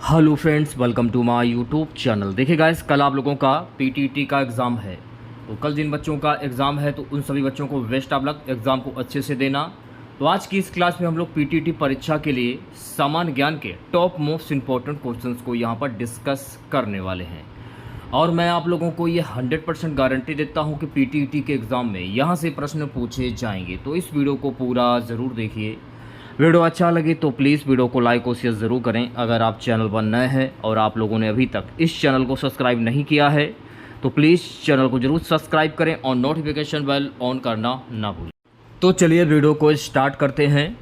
Hello friends, welcome to my YouTube channel. देखिए guys, कल आप लोगों का पीटीटी का एग्ज़ाम है। तो कल जिन बच्चों का एग्ज़ाम है तो उन सभी बच्चों को बेस्ट ऑफ लक, एग्ज़ाम को अच्छे से देना। तो आज की इस क्लास में हम लोग पीटीटी परीक्षा के लिए सामान्य ज्ञान के टॉप मोस्ट इंपॉर्टेंट क्वेश्चंस को यहाँ पर डिस्कस करने वाले हैं। और मैं आप लोगों को ये 100% गारंटी देता हूँ कि पीटीटी के एग्ज़ाम में यहाँ से प्रश्न पूछे जाएंगे। तो इस वीडियो को पूरा ज़रूर देखिए। वीडियो अच्छा लगे तो प्लीज़ वीडियो को लाइक और शेयर ज़रूर करें। अगर आप चैनल पर नए हैं और आप लोगों ने अभी तक इस चैनल को सब्सक्राइब नहीं किया है तो प्लीज़ चैनल को ज़रूर सब्सक्राइब करें और नोटिफिकेशन बेल ऑन करना ना भूलें। तो चलिए वीडियो को स्टार्ट करते हैं।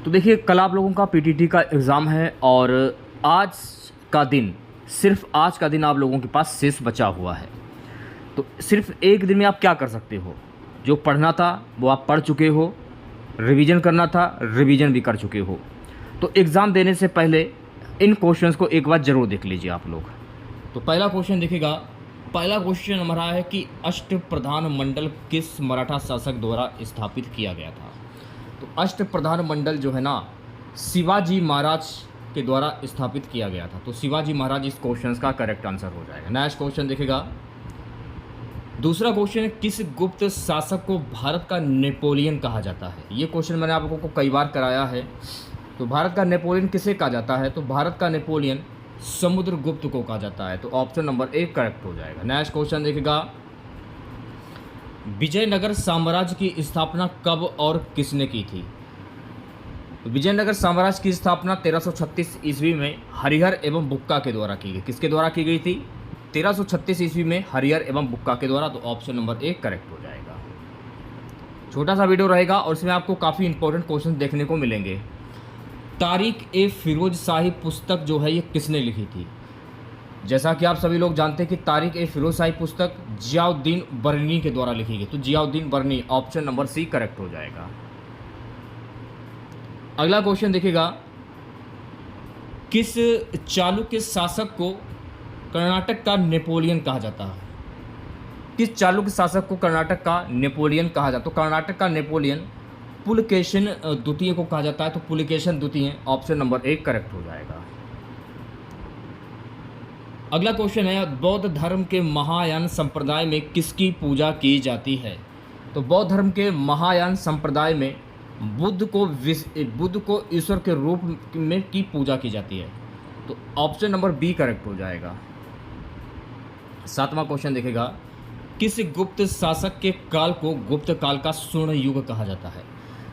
तो देखिए, कल आप लोगों का पीटीटी का एग्ज़ाम है और आज का दिन, सिर्फ आज का दिन आप लोगों के पास शेष बचा हुआ है। तो सिर्फ एक दिन में आप क्या कर सकते हो? जो पढ़ना था वो आप पढ़ चुके हो, रिवीजन करना था रिवीजन भी कर चुके हो। तो एग्ज़ाम देने से पहले इन क्वेश्चंस को एक बार ज़रूर देख लीजिए आप लोग। तो पहला क्वेश्चन देखिएगा। पहला क्वेश्चन हमारा है कि अष्टप्रधान मंडल किस मराठा शासक द्वारा स्थापित किया गया था? तो अष्टप्रधान मंडल जो है ना, शिवाजी महाराज के द्वारा स्थापित किया गया था। तो शिवाजी महाराज इस क्वेश्चन का करेक्ट आंसर हो जाएगा। नेक्स्ट क्वेश्चन देखिएगा। दूसरा क्वेश्चन है, किस गुप्त शासक को भारत का नेपोलियन कहा जाता है? ये क्वेश्चन मैंने आप लोगों को कई बार कराया है। तो भारत का नेपोलियन किसे कहा जाता है? तो भारत का नेपोलियन समुद्रगुप्त को कहा जाता है। तो ऑप्शन नंबर 1 करेक्ट हो जाएगा। नेक्स्ट क्वेश्चन देखिएगा। विजयनगर साम्राज्य की स्थापना कब और किसने की थी? तो विजयनगर साम्राज्य की स्थापना 1336 ईस्वी में हरिहर एवं बुक्का के द्वारा की गई। किसके द्वारा की गई थी? 1336 ईस्वी में हरिहर एवं बुक्का के द्वारा। तो ऑप्शन नंबर 1 करेक्ट हो जाएगा। छोटा सा वीडियो रहेगा और इसमें आपको काफ़ी इंपॉर्टेंट क्वेश्चन देखने को मिलेंगे। तारिक ए फिरोज शाही पुस्तक जो है ये किसने लिखी थी? जैसा कि आप सभी लोग जानते हैं कि तारिक ए फिरोज शाही पुस्तक जियाउद्दीन बरनी के द्वारा लिखी गई। तो जियाउद्दीन बरनी, ऑप्शन नंबर सी करेक्ट हो जाएगा। अगला क्वेश्चन देखिएगा। किस चालुक्य शासक को कर्नाटक का नेपोलियन कहा जाता है? किस चालुक्य शासक को कर्नाटक का नेपोलियन कहा जाता है? तो कर्नाटक का नेपोलियन पुलकेशिन द्वितीय को कहा जाता है। तो पुलकेशिन द्वितीय, ऑप्शन नंबर 1 करेक्ट हो जाएगा। अगला क्वेश्चन है, बौद्ध धर्म के महायान संप्रदाय में किसकी पूजा की जाती है? तो बौद्ध धर्म के महायान संप्रदाय में बुद्ध को ईश्वर के रूप में की पूजा की जाती है। तो ऑप्शन नंबर बी करेक्ट हो जाएगा। 7वां क्वेश्चन देखेगा। किस गुप्त शासक के काल को गुप्त काल का स्वर्ण युग कहा जाता है?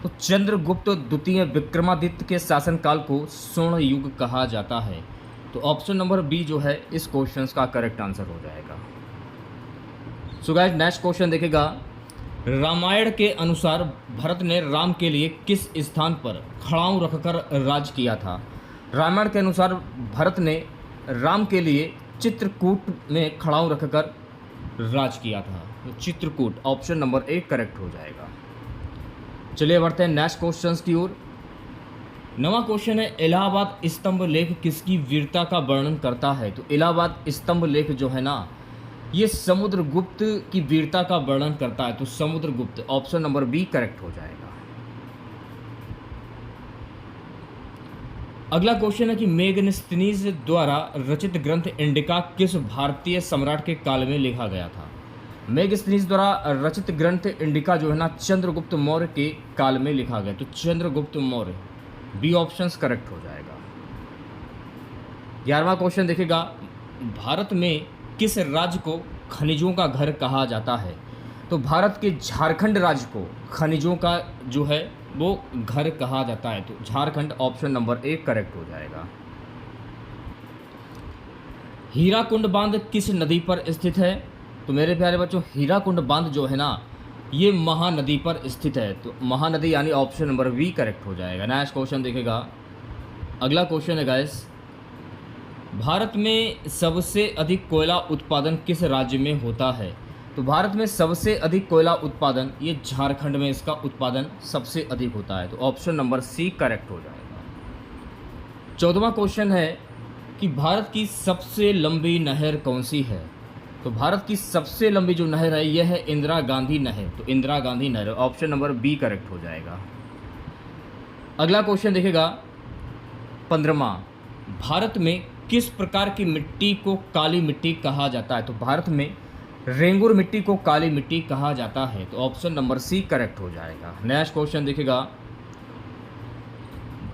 तो चंद्रगुप्त द्वितीय विक्रमादित्य के शासन काल को स्वर्ण युग कहा जाता है। तो ऑप्शन नंबर बी जो है इस क्वेश्चन का करेक्ट आंसर हो जाएगा। सो गाइस, नेक्स्ट क्वेश्चन देखेगा। रामायण के अनुसार भरत ने राम के लिए किस स्थान पर खड़ाऊं रखकर राज किया था? रामायण के अनुसार भरत ने राम के लिए चित्रकूट में खड़ाऊं रखकर राज किया था। तो चित्रकूट, ऑप्शन नंबर 1 करेक्ट हो जाएगा। चलिए बढ़ते हैं नेक्स्ट क्वेश्चंस की ओर। 9वां क्वेश्चन है, इलाहाबाद स्तंभ लेख किसकी वीरता का वर्णन करता है? तो इलाहाबाद स्तंभ लेख जो है ना, ये समुद्रगुप्त की वीरता का वर्णन करता है। तो Samudragupta, option number B correct हो जाएगा। अगला क्वेश्चन है कि मेगस्थनीज द्वारा रचित ग्रंथ इंडिका किस भारतीय सम्राट के काल में लिखा गया था? मेगस्थनीज द्वारा रचित ग्रंथ इंडिका जो है ना, चंद्रगुप्त मौर्य के काल में लिखा गया। तो Chandragupta Maurya, B option correct हो जाएगा। 11वां क्वेश्चन देखेगा। भारत में किस राज्य को खनिजों का घर कहा जाता है? तो भारत के झारखंड राज्य को खनिजों का जो है वो घर कहा जाता है। तो झारखंड, ऑप्शन नंबर 1 करेक्ट हो जाएगा। हीराकुंड बांध किस नदी पर स्थित है? तो मेरे प्यारे बच्चों, हीराकुंड बांध जो है ना, ये महानदी पर स्थित है। तो महानदी यानी ऑप्शन नंबर बी करेक्ट हो जाएगा। नेक्स्ट क्वेश्चन देखेगा। अगला क्वेश्चन है गाइस, भारत में सबसे अधिक कोयला उत्पादन किस राज्य में होता है? तो भारत में सबसे अधिक कोयला उत्पादन ये झारखंड में इसका उत्पादन सबसे अधिक होता है। तो ऑप्शन नंबर सी करेक्ट हो जाएगा। 14वां क्वेश्चन है कि भारत की सबसे लंबी नहर कौन सी है? तो भारत की सबसे लंबी जो नहर है यह है इंदिरा गांधी नहर। तो इंदिरा गांधी नहर, ऑप्शन नंबर बी करेक्ट हो जाएगा। अगला क्वेश्चन देखेगा 15वां, भारत में किस प्रकार की मिट्टी को काली मिट्टी कहा जाता है? तो भारत में रेंगुर मिट्टी को काली मिट्टी कहा जाता है। तो ऑप्शन नंबर सी करेक्ट हो जाएगा। नेक्स्ट क्वेश्चन देखिएगा,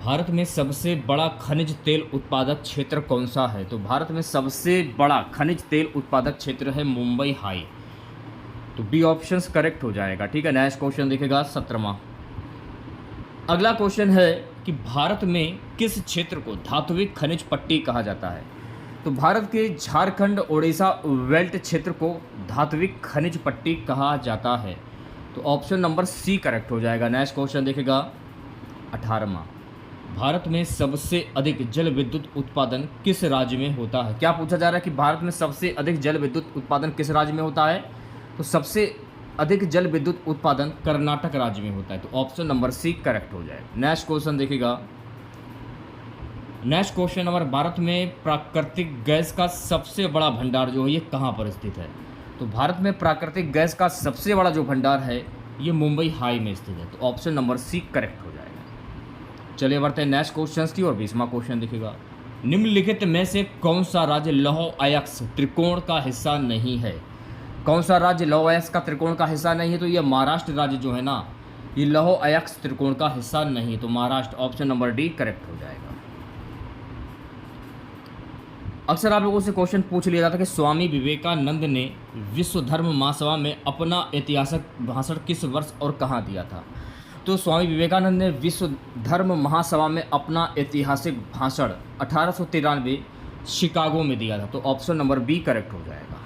भारत में सबसे बड़ा खनिज तेल उत्पादक क्षेत्र कौन सा है? तो भारत में सबसे बड़ा खनिज तेल उत्पादक क्षेत्र है मुंबई हाई। तो बी ऑप्शन करेक्ट हो जाएगा। ठीक है, नेक्स्ट क्वेश्चन देखिएगा 17वां। अगला क्वेश्चन है कि भारत में किस क्षेत्र को धात्विक खनिज पट्टी कहा जाता है? तो भारत के झारखंड ओडिशा बेल्ट क्षेत्र को धात्विक खनिज पट्टी कहा जाता है। तो ऑप्शन नंबर सी करेक्ट हो जाएगा। नेक्स्ट क्वेश्चन देखिएगा 18वां। भारत में सबसे अधिक जल विद्युत उत्पादन किस राज्य में होता है? क्या पूछा जा रहा है कि भारत में सबसे अधिक जल विद्युत उत्पादन किस राज्य में होता है? तो सबसे अधिक जल विद्युत उत्पादन कर्नाटक राज्य में होता है। तो ऑप्शन नंबर सी करेक्ट हो जाएगा। नेक्स्ट क्वेश्चन देखिएगा, नेक्स्ट क्वेश्चन नंबर, भारत में प्राकृतिक गैस का सबसे बड़ा भंडार जो है ये कहाँ पर स्थित है? तो भारत में प्राकृतिक गैस का सबसे बड़ा जो भंडार है ये मुंबई हाई में स्थित है। तो ऑप्शन नंबर सी करेक्ट हो जाएगा। चलिए बढ़ते हैं नेक्स्ट क्वेश्चन की और 20वां क्वेश्चन देखिएगा, निम्नलिखित में से कौन सा राज्य लौह अयस्क त्रिकोण का हिस्सा नहीं है? कौन सा राज्य लौह अयस्क का त्रिकोण का हिस्सा नहीं है? तो ये महाराष्ट्र राज्य जो है ना, ये लौह अयस्क त्रिकोण का हिस्सा नहीं, तो Maharashtra option number D correct हो जाएगा। अक्सर आप लोगों से क्वेश्चन पूछ लिया जाता है कि स्वामी विवेकानंद ने विश्व धर्म महासभा में अपना ऐतिहासिक भाषण किस वर्ष और कहाँ दिया था? तो स्वामी विवेकानंद ने विश्व धर्म महासभा में अपना ऐतिहासिक भाषण 1893 शिकागो में दिया था। तो ऑप्शन नंबर बी करेक्ट हो जाएगा।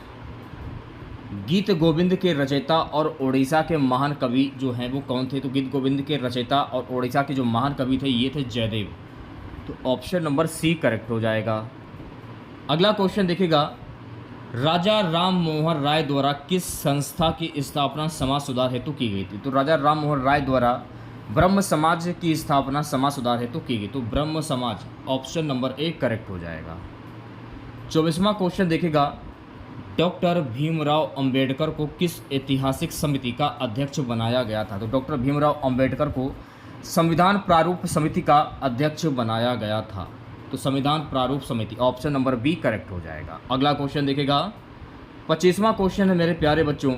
गीत गोविंद के रचयिता और ओडिशा के महान कवि जो हैं वो कौन थे? तो गीत गोविंद के रचयिता और ओडिशा के जो महान कवि थे ये थे जयदेव। तो ऑप्शन नंबर सी करेक्ट हो जाएगा। अगला क्वेश्चन देखिएगा, राजा राम मोहन राय द्वारा किस संस्था की स्थापना समाज सुधार हेतु की गई थी? तो राजा राम मोहन राय द्वारा ब्रह्म समाज की स्थापना समाज सुधार हेतु की गई। तो ब्रह्म समाज ऑप्शन नंबर ए करेक्ट हो जाएगा। 24वां क्वेश्चन देखिएगा, डॉक्टर भीमराव अंबेडकर को किस ऐतिहासिक समिति का अध्यक्ष बनाया गया था? तो डॉक्टर भीमराव अंबेडकर को संविधान प्रारूप समिति का अध्यक्ष बनाया गया था। तो संविधान प्रारूप समिति ऑप्शन नंबर बी करेक्ट हो जाएगा। अगला क्वेश्चन देखिएगा, 25वां क्वेश्चन है मेरे प्यारे बच्चों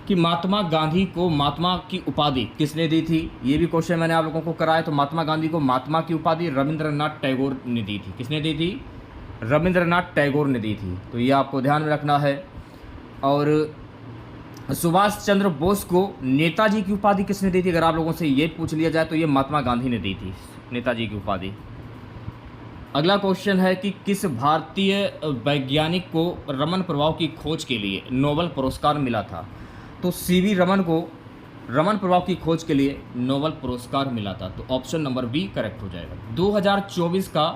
कि महात्मा गांधी को महात्मा की उपाधि किसने दी थी? ये भी क्वेश्चन मैंने आप लोगों को कराया। तो महात्मा गांधी को महात्मा की उपाधि रविंद्रनाथ टैगोर ने दी थी। किसने दी थी? रविंद्रनाथ टैगोर ने दी थी। तो ये आपको ध्यान में रखना है। और सुभाष चंद्र बोस को नेताजी की उपाधि किसने दी थी? अगर आप लोगों से ये पूछ लिया जाए तो ये महात्मा गांधी ने दी थी नेताजी की उपाधि। अगला क्वेश्चन है कि किस भारतीय वैज्ञानिक को रमन प्रभाव की खोज के लिए नोबेल पुरस्कार मिला था? तो सीवी रमन को रमन प्रभाव की खोज के लिए नोबेल पुरस्कार मिला था। तो ऑप्शन नंबर बी करेक्ट हो जाएगा। 2024 का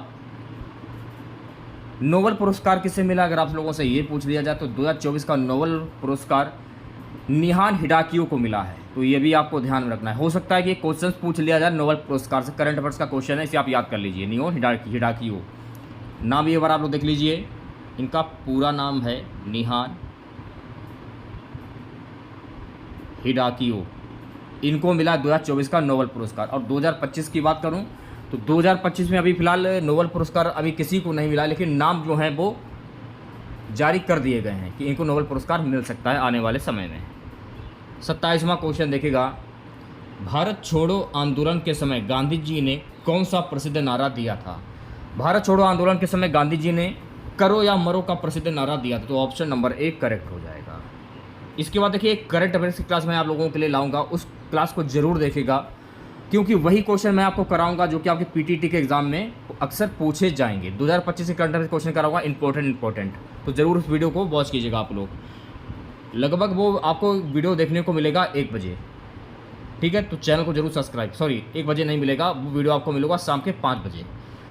नोबेल पुरस्कार किसे मिला? अगर आप लोगों से ये पूछ लिया जाए तो 2024 का नोबेल पुरस्कार निहान हिडाकियो को मिला है। तो ये भी आपको ध्यान में रखना है। हो सकता है कि क्वेश्चन पूछ लिया जाए नोबेल पुरस्कार से, करंट अफेयर्स का क्वेश्चन है, इसे आप याद कर लीजिए। निहान हिडाकियो नाम ये बार आप लोग देख लीजिए। इनका पूरा नाम है निहान हिडाकियो। इनको मिला 2024 का नोबेल पुरस्कार। और 2025 की बात करूं तो 2025 में अभी फ़िलहाल नोबेल पुरस्कार अभी किसी को नहीं मिला, लेकिन नाम जो हैं वो जारी कर दिए गए हैं कि इनको नोबेल पुरस्कार मिल सकता है आने वाले समय में। 27वां क्वेश्चन देखिएगा, भारत छोड़ो आंदोलन के समय गांधी जी ने कौन सा प्रसिद्ध नारा दिया था? भारत छोड़ो आंदोलन के समय गांधी जी ने करो या मरो का प्रसिद्ध नारा दिया था। तो ऑप्शन नंबर ए करेक्ट हो जाएगा। इसके बाद देखिए करंट अफेयर्स की क्लास मैं आप लोगों के लिए लाऊंगा, उस क्लास को जरूर देखिएगा क्योंकि वही क्वेश्चन मैं आपको कराऊंगा जो कि आपके पीटीटी के एग्जाम में अक्सर पूछे जाएंगे। 2025 के करंट अफेयर्स क्वेश्चन कराऊंगा इंपॉर्टेंट। तो ज़रूर उस वीडियो को वॉच कीजिएगा आप लोग। लगभग वो आपको वीडियो देखने को मिलेगा 1 बजे, ठीक है? तो चैनल को जरूर सब्सक्राइब, 1 बजे नहीं मिलेगा, वो वीडियो आपको मिलेगा शाम के 5 बजे।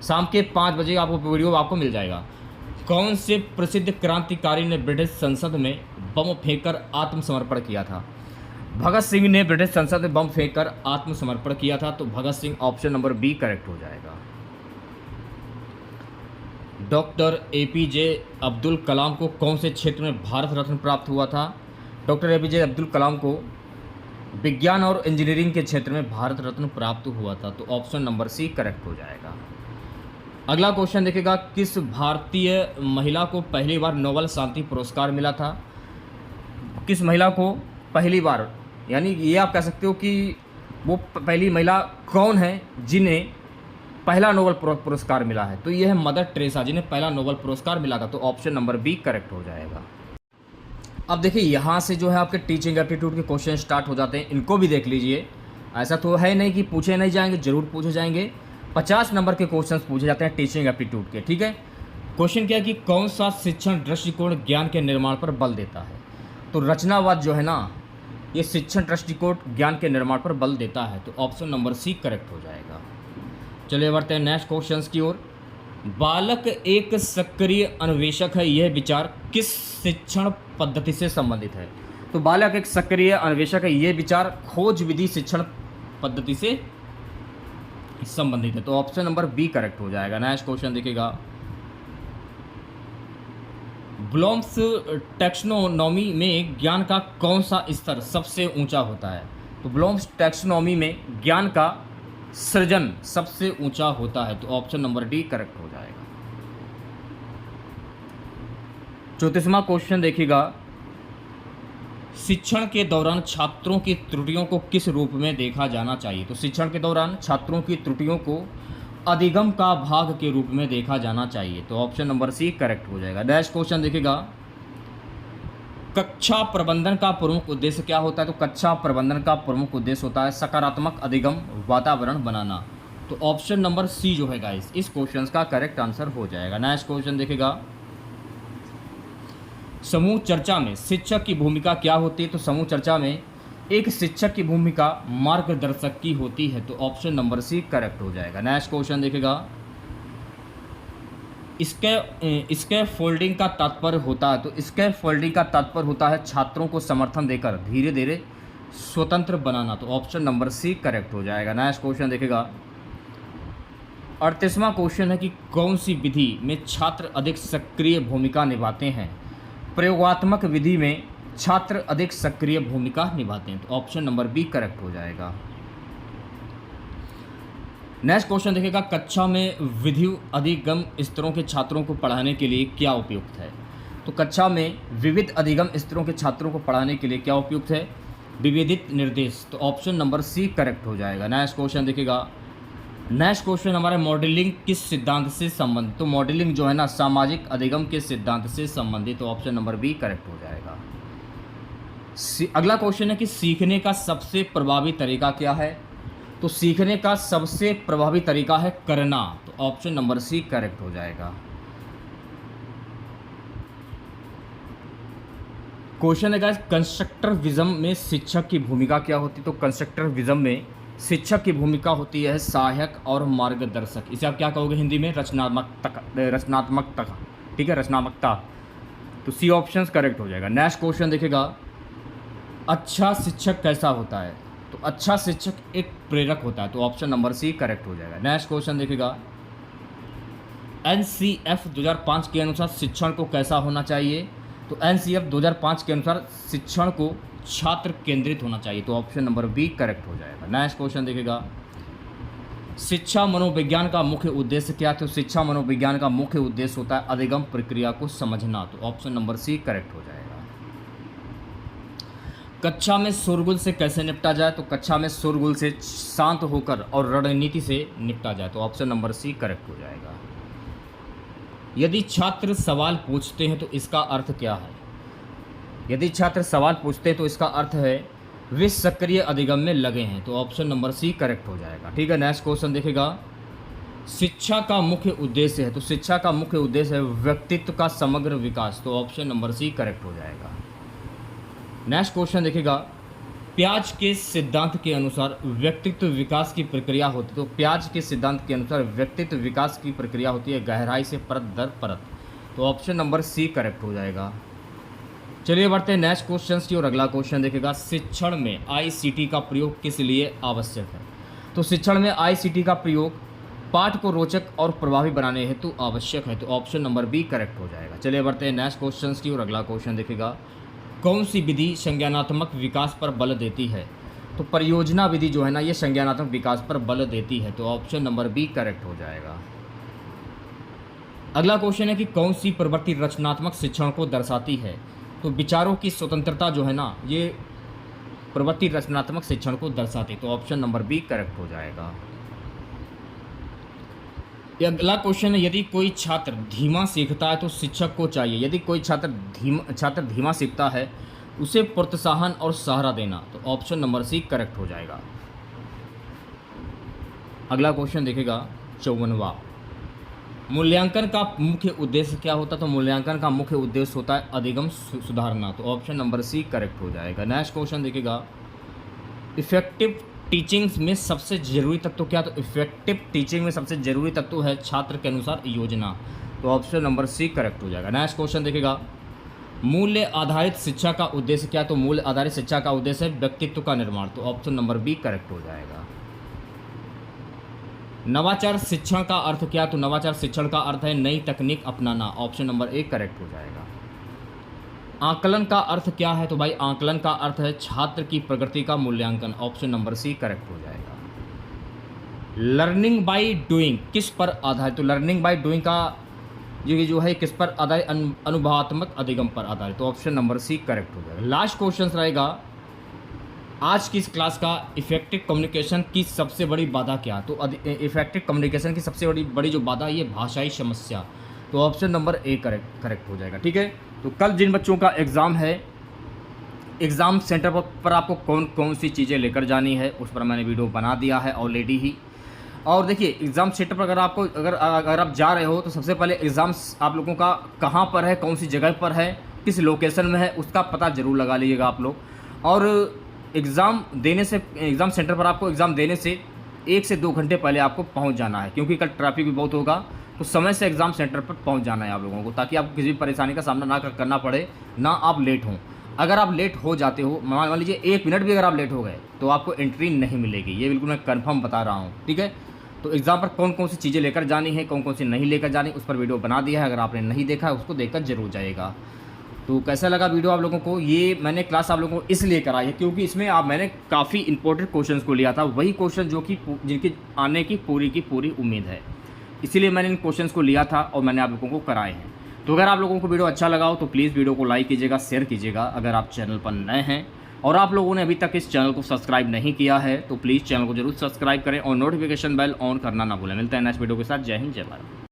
शाम के 5 बजे आपको वीडियो आपको मिल जाएगा। कौन से प्रसिद्ध क्रांतिकारी ने ब्रिटिश संसद में बम फेंककर आत्मसमर्पण किया था? भगत सिंह ने ब्रिटिश संसद में बम फेंककर आत्मसमर्पण किया था। तो Bhagat Singh option number B correct हो जाएगा। डॉक्टर एपीजे अब्दुल कलाम को कौन से क्षेत्र में भारत रत्न प्राप्त हुआ था? डॉक्टर एपीजे अब्दुल कलाम को विज्ञान और इंजीनियरिंग के क्षेत्र में भारत रत्न प्राप्त हुआ था। तो ऑप्शन नंबर सी करेक्ट हो जाएगा। अगला क्वेश्चन देखिएगा, किस भारतीय महिला को पहली बार नोबेल शांति पुरस्कार मिला था? किस महिला को पहली बार, यानी ये आप कह सकते हो कि वो पहली महिला कौन है जिन्हें पहला नोबेल पुरस्कार मिला है? तो ये है मदर टेरेसा, जिन्हें पहला नोबेल पुरस्कार मिला था। तो ऑप्शन नंबर बी करेक्ट हो जाएगा। अब देखिए यहाँ से जो है आपके टीचिंग एप्टीट्यूड के क्वेश्चन स्टार्ट हो जाते हैं, इनको भी देख लीजिए। ऐसा तो है नहीं कि पूछे नहीं जाएंगे, जरूर पूछे जाएंगे। 50 नंबर के क्वेश्चन पूछे जाते हैं टीचिंग एप्टीट्यूड के, ठीक है। क्वेश्चन क्या है कि कौन सा शिक्षण दृष्टिकोण ज्ञान के निर्माण पर बल देता है? तो रचनावाद जो है ना, ये शिक्षण दृष्टिकोण ज्ञान के निर्माण पर बल देता है। तो ऑप्शन नंबर सी करेक्ट हो जाएगा। चलिए बढ़ते हैं नेक्स्ट क्वेश्चन की ओर। बालक एक सक्रिय अन्वेषक है, यह विचार किस शिक्षण पद्धति से संबंधित है? तो बालक एक सक्रिय अन्वेषक है, यह विचार खोज विधि शिक्षण पद्धति से संबंधित है। तो ऑप्शन नंबर बी करेक्ट हो जाएगा। नेक्स्ट क्वेश्चन देखिएगा, ब्लूम्स टैक्सोनॉमी में ज्ञान का कौन सा स्तर सबसे ऊंचा होता है? तो ब्लूम्स टैक्सोनॉमी में ज्ञान का सृजन सबसे ऊंचा होता है। तो ऑप्शन नंबर डी करेक्ट हो जाएगा। 34वां क्वेश्चन देखिएगा, शिक्षण के दौरान छात्रों की त्रुटियों को किस रूप में देखा जाना चाहिए? तो शिक्षण के दौरान छात्रों की त्रुटियों को अधिगम का भाग के रूप में देखा जाना चाहिए। तो ऑप्शन नंबर सी करेक्ट हो जाएगा। नेक्स्ट क्वेश्चन देखिएगा, कक्षा प्रबंधन का प्रमुख उद्देश्य क्या होता है? तो कक्षा प्रबंधन का प्रमुख उद्देश्य होता है सकारात्मक अधिगम वातावरण बनाना। तो ऑप्शन नंबर सी जो है गाइस, इस क्वेश्चन का करेक्ट आंसर हो जाएगा। नेक्स्ट क्वेश्चन देखिएगा, समूह चर्चा में शिक्षक की भूमिका क्या होती है? तो समूह चर्चा में एक शिक्षक की भूमिका मार्गदर्शक की होती है। तो ऑप्शन नंबर सी करेक्ट हो जाएगा। नेक्स्ट क्वेश्चन देखिएगा, इसके फोल्डिंग का तात्पर्य होता है? तो इसके फोल्डिंग का तात्पर्य होता है छात्रों को समर्थन देकर धीरे धीरे स्वतंत्र बनाना। तो ऑप्शन नंबर सी करेक्ट हो जाएगा। नेक्स्ट क्वेश्चन देखिएगा, 38वां क्वेश्चन है कि कौन सी विधि में छात्र अधिक सक्रिय भूमिका निभाते हैं? प्रयोगात्मक विधि में छात्र अधिक सक्रिय भूमिका निभाते हैं। तो ऑप्शन नंबर बी करेक्ट हो जाएगा। नेक्स्ट क्वेश्चन देखिएगा, कक्षा में विधिव अधिगम स्तरों के छात्रों को पढ़ाने के लिए क्या उपयुक्त है? तो कक्षा में विविध अधिगम स्तरों के छात्रों को पढ़ाने के लिए क्या उपयुक्त है? विविधित निर्देश। तो ऑप्शन नंबर सी करेक्ट हो जाएगा। नेक्स्ट क्वेश्चन देखिएगा, नेक्स्ट क्वेश्चन हमारा मॉडलिंग किस सिद्धांत से संबंधित? तो मॉडलिंग जो है ना, सामाजिक अधिगम के सिद्धांत से संबंधित। तो ऑप्शन नंबर बी करेक्ट हो जाएगा। अगला क्वेश्चन है कि सीखने का सबसे प्रभावी तरीका क्या है? तो सीखने का सबसे प्रभावी तरीका है करना। तो ऑप्शन नंबर सी करेक्ट हो जाएगा। क्वेश्चन है गाइस, कंस्ट्रक्टिविज्म में शिक्षक की भूमिका क्या होती है? तो कंस्ट्रक्टिविज्म में शिक्षक की भूमिका होती है सहायक और मार्गदर्शक। इसे आप क्या कहोगे हिंदी में? रचनात्मकता, ठीक है, रचनात्मकता। तो सी ऑप्शन करेक्ट हो जाएगा। नेक्स्ट क्वेश्चन देखिएगा, अच्छा शिक्षक कैसा होता है? तो अच्छा शिक्षक एक प्रेरक होता है। तो ऑप्शन नंबर सी करेक्ट हो जाएगा। नेक्स्ट क्वेश्चन देखिएगा, एनसीएफ 2005 के अनुसार शिक्षण को कैसा होना चाहिए? तो एनसीएफ 2005 के अनुसार शिक्षण को छात्र केंद्रित होना चाहिए। तो ऑप्शन नंबर बी करेक्ट हो जाएगा। नेक्स्ट क्वेश्चन देखिएगा, शिक्षा मनोविज्ञान का मुख्य उद्देश्य क्या है? तो शिक्षा मनोविज्ञान का मुख्य उद्देश्य होता है अधिगम प्रक्रिया को समझना। तो ऑप्शन नंबर सी करेक्ट हो जाएगा। कक्षा में शोरगुल से कैसे निपटा जाए? तो कक्षा में शोरगुल से शांत होकर और रणनीति से निपटा जाए। तो ऑप्शन नंबर सी करेक्ट हो जाएगा। यदि छात्र सवाल पूछते हैं तो इसका अर्थ क्या है? यदि छात्र सवाल पूछते हैं तो इसका अर्थ है वे सक्रिय अधिगम में लगे हैं। तो ऑप्शन नंबर सी करेक्ट हो जाएगा। ठीक है, नेक्स्ट क्वेश्चन देखिएगा, शिक्षा का मुख्य उद्देश्य है? तो शिक्षा का मुख्य उद्देश्य है व्यक्तित्व का समग्र विकास। तो ऑप्शन नंबर सी करेक्ट हो जाएगा। नेक्स्ट क्वेश्चन देखिएगा, प्याज के सिद्धांत के अनुसार व्यक्तित्व विकास की प्रक्रिया होती है? तो प्याज के सिद्धांत के अनुसार व्यक्तित्व विकास की प्रक्रिया होती है गहराई से परत दर परत। तो ऑप्शन नंबर सी करेक्ट हो जाएगा। चलिए बढ़ते हैं नेक्स्ट क्वेश्चन की और अगला क्वेश्चन देखिएगा, शिक्षण में आईसीटी का प्रयोग किस लिए आवश्यक है? तो शिक्षण में आईसीटी का प्रयोग पाठ को रोचक और प्रभावी बनाने हेतु आवश्यक है। तो ऑप्शन नंबर बी करेक्ट हो जाएगा। चलिए बढ़ते हैं नेक्स्ट क्वेश्चन की और अगला क्वेश्चन देखिएगा, कौन सी विधि संज्ञानात्मक विकास पर बल देती है? तो परियोजना विधि जो है ना, ये संज्ञानात्मक विकास पर बल देती है। तो ऑप्शन नंबर बी करेक्ट हो जाएगा। अगला क्वेश्चन है कि कौन सी प्रवृत्ति रचनात्मक शिक्षण को दर्शाती है। तो विचारों की स्वतंत्रता जो है ना, ये प्रवृत्ति रचनात्मक शिक्षण को दर्शाती है। तो ऑप्शन नंबर बी करेक्ट हो जाएगा। ये अगला क्वेश्चन है, यदि कोई छात्र धीमा सीखता है तो शिक्षक को चाहिए। यदि कोई छात्र धीमा सीखता है, उसे प्रोत्साहन और सहारा देना। तो ऑप्शन नंबर सी करेक्ट हो जाएगा। अगला क्वेश्चन देखेगा 54वां, मूल्यांकन का मुख्य उद्देश्य क्या होता है। तो मूल्यांकन का मुख्य उद्देश्य होता है अधिगम सुधारना। तो ऑप्शन नंबर सी करेक्ट हो जाएगा। नेक्स्ट क्वेश्चन देखेगा, इफेक्टिव टीचिंग में सबसे जरूरी तत्व क्या। तो इफेक्टिव टीचिंग में सबसे जरूरी तत्व है छात्र के अनुसार योजना। तो ऑप्शन नंबर सी करेक्ट हो जाएगा। नेक्स्ट क्वेश्चन देखेगा, मूल्य आधारित शिक्षा का उद्देश्य क्या। तो मूल्य आधारित शिक्षा का उद्देश्य है व्यक्तित्व का निर्माण। तो ऑप्शन नंबर बी करेक्ट हो जाएगा। नवाचार शिक्षण का अर्थ क्या। तो नवाचार शिक्षण का अर्थ है नई तकनीक अपनाना। ऑप्शन नंबर ए करेक्ट हो जाएगा। आकलन का अर्थ क्या है। तो भाई आकलन का अर्थ है छात्र की प्रगति का मूल्यांकन। ऑप्शन नंबर सी करेक्ट हो जाएगा। लर्निंग बाय डूइंग किस पर आधारित। तो लर्निंग बाय डूइंग का ये जो है किस पर आधारित, अनुभवात्मक अधिगम पर आधारित। तो ऑप्शन नंबर सी करेक्ट हो जाएगा। लास्ट क्वेश्चन रहेगा आज की इस क्लास का, इफेक्टिव कम्युनिकेशन की सबसे बड़ी बाधा क्या। तो इफेक्टिव कम्युनिकेशन की सबसे बड़ी जो बाधा है ये भाषाई समस्या। तो ऑप्शन नंबर ए करेक्ट हो जाएगा। ठीक है, तो कल जिन बच्चों का एग्ज़ाम है, एग्ज़ाम सेंटर पर आपको कौन कौन सी चीज़ें लेकर जानी है उस पर मैंने वीडियो बना दिया है ऑलरेडी ही। और देखिए एग्ज़ाम सेंटर पर अगर आप जा रहे हो तो सबसे पहले एग्ज़ाम्स आप लोगों का कहाँ पर है, कौन सी जगह पर है, किस लोकेशन में है, उसका पता ज़रूर लगा लीजिएगा आप लोग। और एग्ज़ाम सेंटर पर आपको एग्ज़ाम देने से 1 से 2 घंटे पहले आपको पहुंच जाना है, क्योंकि कल ट्रैफिक भी बहुत होगा। तो समय से एग्ज़ाम सेंटर पर पहुंच जाना है आप लोगों को, ताकि आपको किसी भी परेशानी का सामना ना करना पड़े, ना आप लेट हों। अगर आप लेट हो जाते हो, मान लीजिए 1 मिनट भी अगर आप लेट हो गए तो आपको एंट्री नहीं मिलेगी। ये बिल्कुल मैं कंफर्म बता रहा हूँ। ठीक है, तो एग्ज़ाम पर कौन कौन सी चीज़ें लेकर जानी है, कौन कौन सी नहीं लेकर जानी, उस पर वीडियो बना दिया है। अगर आपने नहीं देखा है उसको देखकर जरूर जाएगा। तो कैसा लगा वीडियो आप लोगों को। ये मैंने क्लास आप लोगों को इसलिए कराई है क्योंकि इसमें मैंने काफ़ी इंपॉर्टेंट क्वेश्चंस को लिया था, वही क्वेश्चन जो कि जिनके आने की पूरी उम्मीद है, इसीलिए मैंने इन क्वेश्चंस को लिया था और मैंने आप लोगों को कराए हैं। तो अगर आप लोगों को वीडियो अच्छा लगा हो तो प्लीज़ वीडियो को लाइक कीजिएगा, शेयर कीजिएगा। अगर आप चैनल पर नए हैं और आप लोगों ने अभी तक इस चैनल को सब्सक्राइब नहीं किया है तो प्लीज़ चैनल को जरूर सब्सक्राइब करें और नोटिफिकेशन बेल ऑन करना ना भूलें। मिलते हैं नेक्स्ट वीडियो के साथ। जय हिंद, जय भारत।